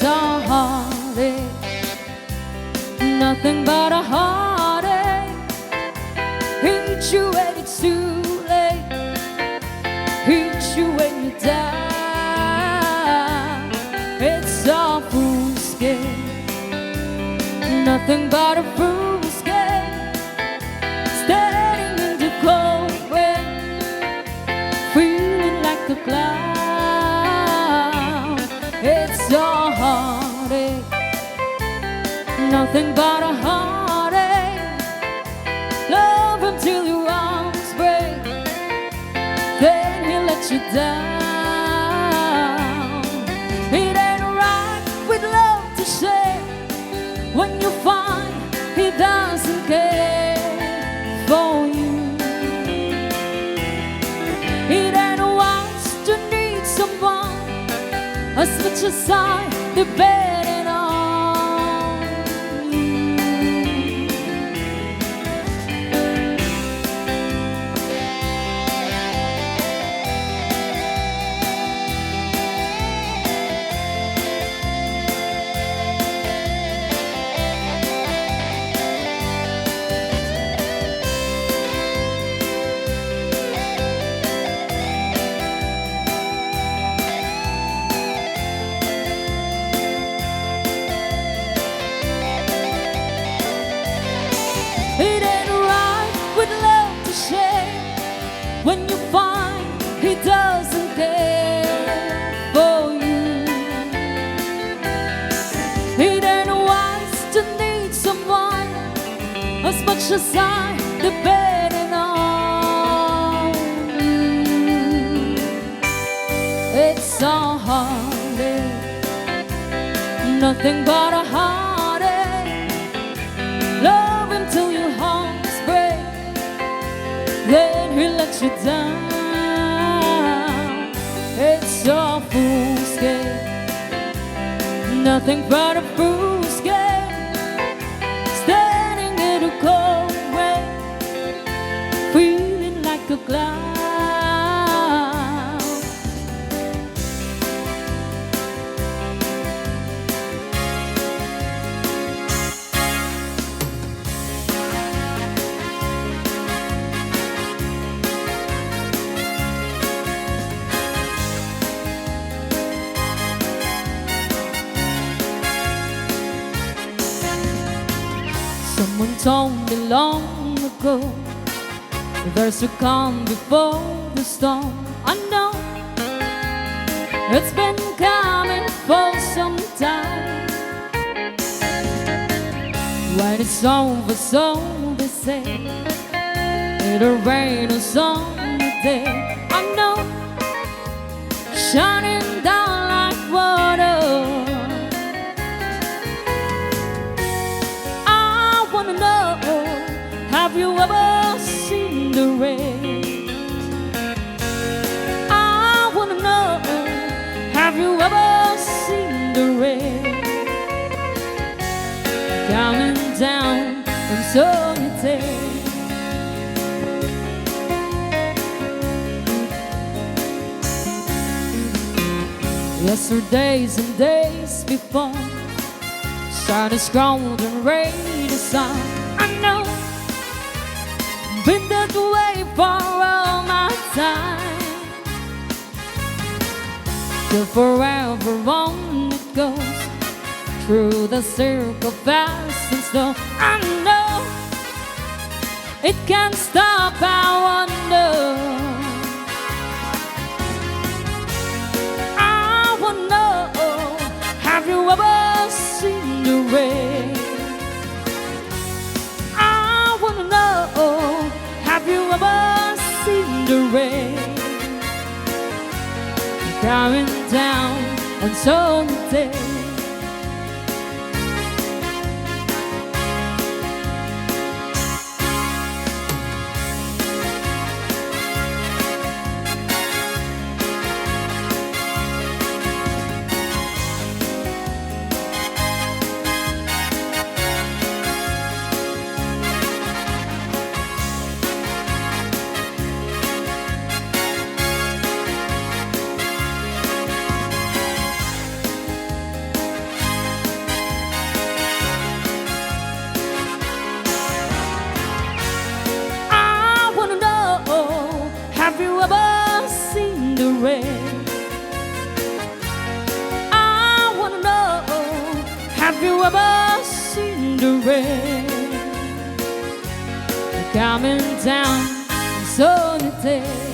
It's a heartache, nothing but a heartache. Hit you when it's too late, hit you when you're down. It's a fool's game, nothing but a fool's game. Standing in the cold rain, feeling like a clown. It's a heartache, nothing but a heartache. Love him till your arms break, then he'll let you down. It ain't right with love to share when you find he doesn't care for you. It ain't wise to need someone as much as I depend on you. It ain't right with love to share when you find he doesn't care for you. It ain't wise to need someone as much as I depend on you. It's a heartache, nothing but a heartache. Love him till your hearts break, then he'll let you down. It's a fool's game, nothing but a fool's game. Standing in a cold rain, feeling like a clown. Someone told me long ago, there's a calm before the storm. I know it's been coming for some time. When it's over, so they say, it'll rain on someday. I know, shining down like water. Have you ever seen the rain? I wanna know, have you ever seen the rain coming down on sunny days? Yesterdays and days before, started scrawled and rain the sun. I know, been that way for all my time, till forever on it goes, through the circle fast and slow. I know it can't stop, I wonder. I wanna know, have you ever seen the rain? I wanna know, have you ever seen the rain coming down on sunny days? rain coming down, solitaire.